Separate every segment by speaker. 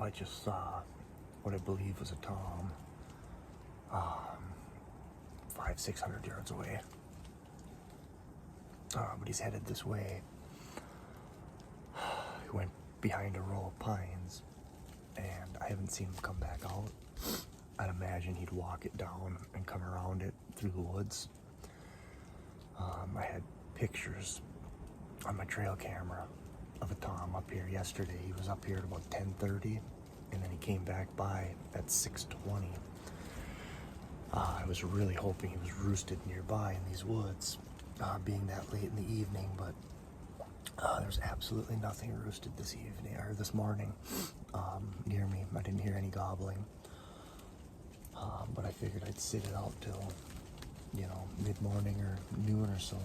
Speaker 1: I just saw what I believe was a tom, 500-600 yards away. But he's headed this way. He went behind a row of pines, and I haven't seen him come back out. I'd imagine he'd walk it down and come around it through the woods. I had pictures on my trail camera of a tom up here yesterday. He was up here at about 10:30, and then he came back by at 6:20. I was really hoping he was roosted nearby in these woods, being that late in the evening, but there's absolutely nothing roosted this evening or this morning near me. I didn't hear any gobbling, but I figured I'd sit it out till, mid-morning or noon or so.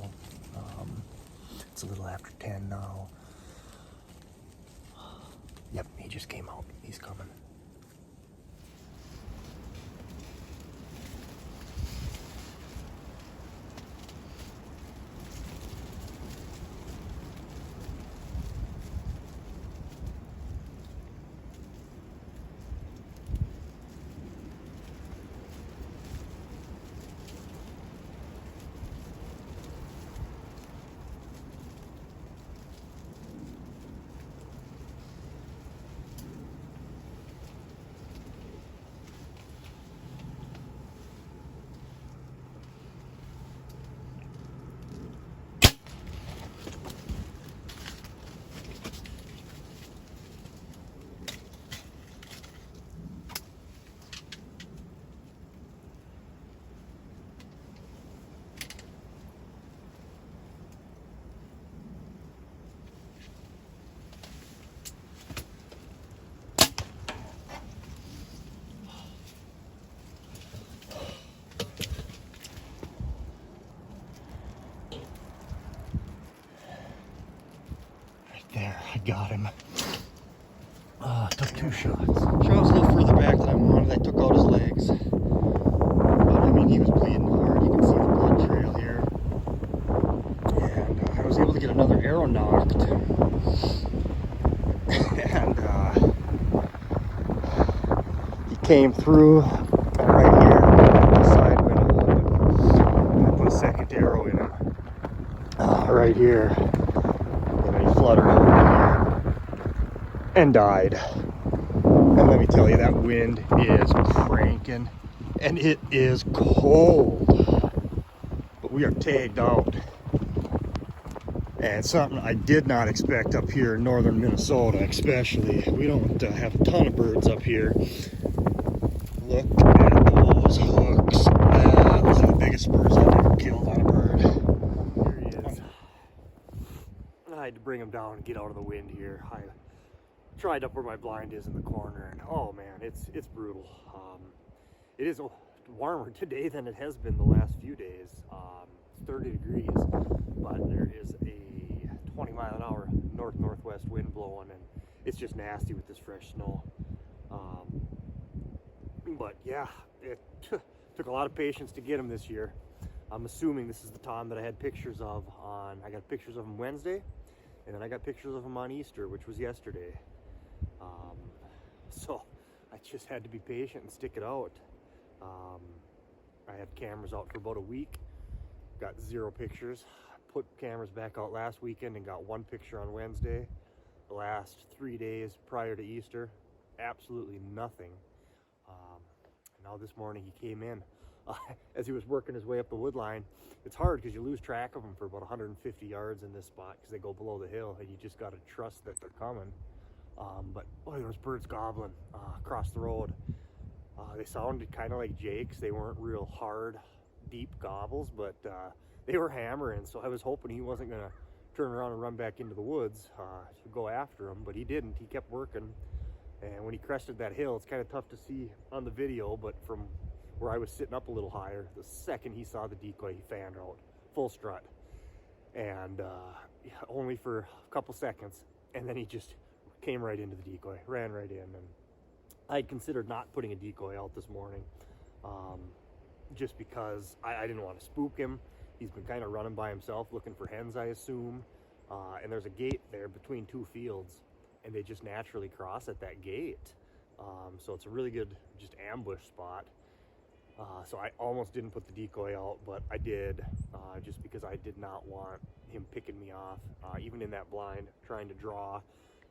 Speaker 1: It's a little after 10 now. Yep, he just came out. He's coming. There, I got him. Took 2 shots.
Speaker 2: Shot was a little further back than I wanted. I took out his legs. But I mean, he was bleeding hard. You can see the blood trail here. And I was able to get another arrow knocked. And he came through right here on the side window. And I put a second arrow in him. Right here. Fluttered over here and died. And let me tell you, that wind is cranking and it is cold, but we are tagged out, and something I did not expect up here in northern Minnesota. Especially, we don't have a ton of birds up here. Look at those hooks. Those are the biggest spurs I've ever killed on a bird. Here he is. I had to bring him down and get out of the wind here. I tried up where my blind is in the corner, and oh man, it's brutal. It is warmer today than it has been the last few days. It's 30 degrees, but there is a 20-mile-an-hour north-northwest wind blowing, and it's just nasty with this fresh snow. But yeah, it took a lot of patience to get him this year. I'm assuming this is the tom that I had pictures of on. I got pictures of him Wednesday, and then I got pictures of him on Easter, which was yesterday. So I just had to be patient and stick it out. I had cameras out for about a week, got 0 pictures. Put cameras back out last weekend and got 1 picture on Wednesday. The last 3 days prior to Easter, absolutely nothing. Now this morning he came in. As he was working his way up the wood line. It's hard because you lose track of them for about 150 yards in this spot because they go below the hill, and you just got to trust that they're coming. But boy, there was birds gobbling across the road. They sounded kind of like jakes. They weren't real hard, deep gobbles, but they were hammering. So I was hoping he wasn't going to turn around and run back into the woods to go after him, but he didn't. He kept working. And when he crested that hill, it's kind of tough to see on the video, but from where I was sitting up a little higher, the second he saw the decoy, he fanned out full strut, and only for a couple seconds, and then he just came right into the decoy, ran right in. And I'd considered not putting a decoy out this morning, just because I didn't want to spook him. He's been kind of running by himself looking for hens, I assume, and there's a gate there between 2 fields, and they just naturally cross at that gate. So it's a really good just ambush spot. So I almost didn't put the decoy out, but I did, just because I did not want him picking me off, even in that blind, trying to draw.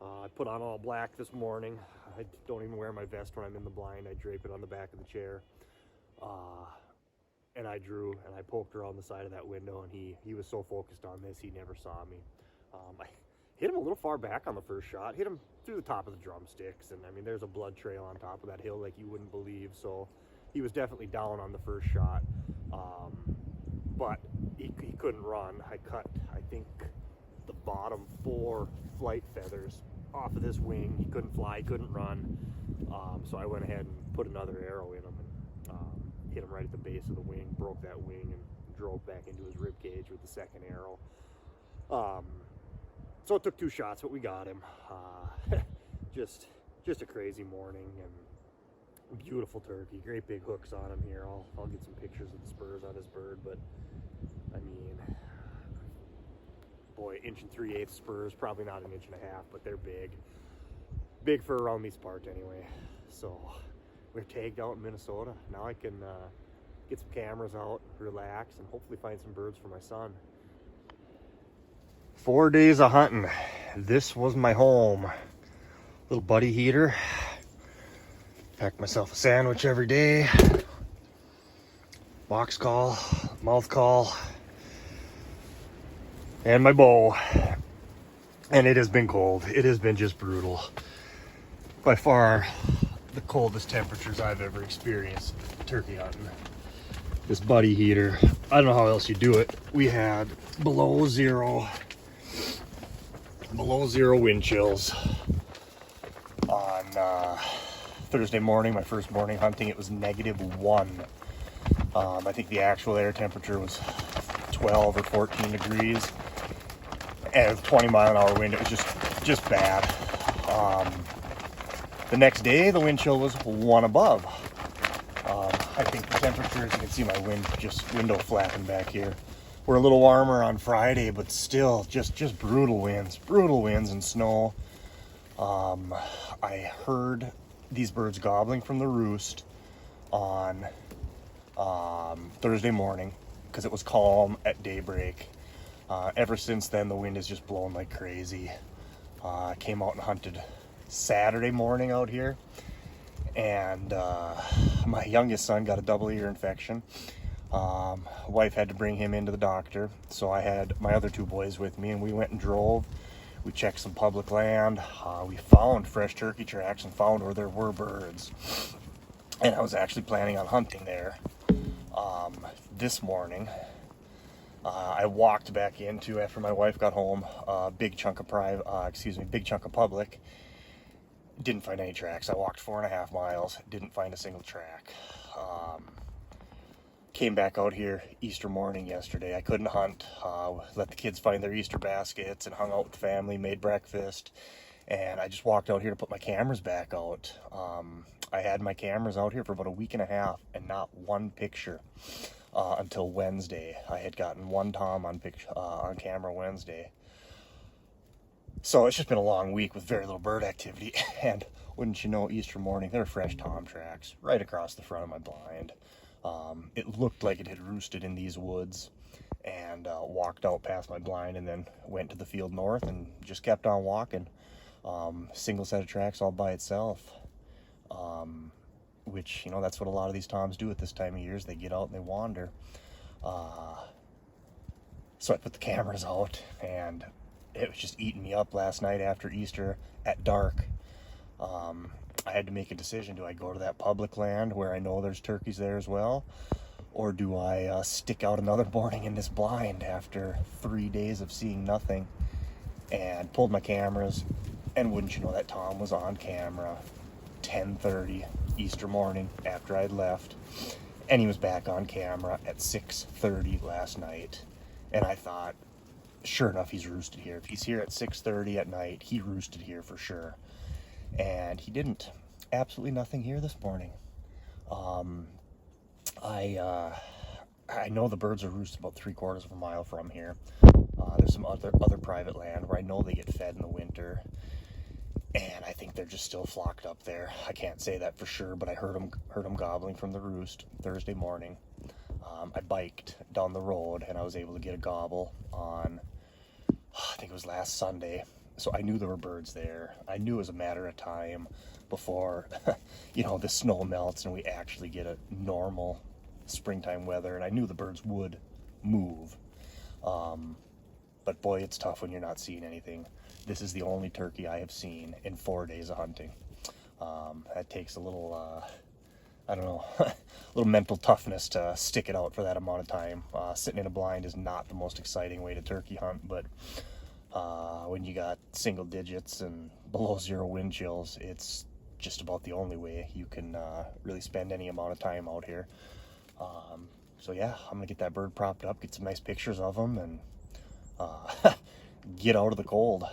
Speaker 2: I put on all black this morning. I don't even wear my vest when I'm in the blind. I drape it on the back of the chair. And I drew, and I poked around the side of that window, and he was so focused on this, he never saw me. I hit him a little far back on the first shot, hit him through the top of the drumsticks, and I mean, there's a blood trail on top of that hill like you wouldn't believe, so he was definitely down on the first shot, but he couldn't run. I cut, I think, the bottom 4 flight feathers off of this wing. He couldn't fly, couldn't run, so I went ahead and put another arrow in him and hit him right at the base of the wing, broke that wing, and drove back into his rib cage with the second arrow. So it took 2 shots, but we got him. Just a crazy morning, and beautiful turkey, great big hooks on him here. I'll get some pictures of the spurs on his bird, but I mean, boy, 1 3/8 spurs, probably not 1.5 inches, but they're big for around these parts anyway. So we're tagged out in Minnesota. Now I can get some cameras out, relax, and hopefully find some birds for my son. 4 days of hunting. This was my home. Little buddy heater. Pack myself a sandwich every day. Box call, mouth call, and my bow. And it has been cold. It has been just brutal. By far the coldest temperatures I've ever experienced turkey hunting. This buddy heater, I don't know how else you do it. We had below zero wind chills on Thursday morning, my first morning hunting. It was -1. I think the actual air temperature was 12 or 14 degrees, and with 20-mile-an-hour wind, it was just bad. The next day, the wind chill was 1 above. I think the temperature, as you can see my window flapping back here, we're a little warmer on Friday, but still just brutal winds and snow. I heard these birds gobbling from the roost on Thursday morning because it was calm at daybreak. Ever since then, the wind has just blown like crazy. I came out and hunted Saturday morning out here, and my youngest son got a double ear infection. Wife had to bring him into the doctor, so I had my other 2 boys with me, and we went and drove. We checked some public land. We found fresh turkey tracks and found where there were birds, and I was actually planning on hunting there. This morning I walked back into, after my wife got home, big chunk of public. Didn't find any tracks. I walked 4.5 miles, didn't find a single track. Came back out here Easter morning yesterday. I couldn't hunt. Let the kids find their Easter baskets and hung out with the family, made breakfast, and I just walked out here to put my cameras back out. I had my cameras out here for about 1.5 weeks and not one picture until Wednesday. I had gotten 1 tom on camera Wednesday. So it's just been a long week with very little bird activity, and wouldn't you know, Easter morning, there were fresh tom tracks right across the front of my blind. It looked like it had roosted in these woods, and walked out past my blind and then went to the field north and just kept on walking. Single set of tracks all by itself, which, you know, that's what a lot of these toms do at this time of year, is they get out and they wander. So I put the cameras out, and it was just eating me up last night after Easter at dark. I had to make a decision. Do I go to that public land where I know there's turkeys there as well? Or do I stick out another morning in this blind after 3 days of seeing nothing? And pulled my cameras, and wouldn't you know, that tom was on camera 10:30 Easter morning after I'd left. And he was back on camera at 6:30 last night. And I thought, sure enough, he's roosted here. If he's here at 6:30 at night, he roosted here for sure. And he didn't. Absolutely nothing here this morning. I know the birds are roosted about 3/4 of a mile from here. There's some other private land where I know they get fed in the winter.
Speaker 1: and I think they're just still flocked up there. I can't say that for sure, but I heard them gobbling from the roost Thursday morning. I biked down the road and I was able to get a gobble on, I think it was last Sunday. So I knew there were birds there. I knew it was a matter of time before, the snow melts and we actually get a normal springtime weather. And I knew the birds would move. But boy, it's tough when you're not seeing anything. This is the only turkey I have seen in 4 days of hunting. That takes a little, a little mental toughness to stick it out for that amount of time. Sitting in a blind is not the most exciting way to turkey hunt, but when you got single digits and below zero wind chills, it's just about the only way you can really spend any amount of time out here. So yeah, I'm gonna get that bird propped up, get some nice pictures of him, and get out of the cold.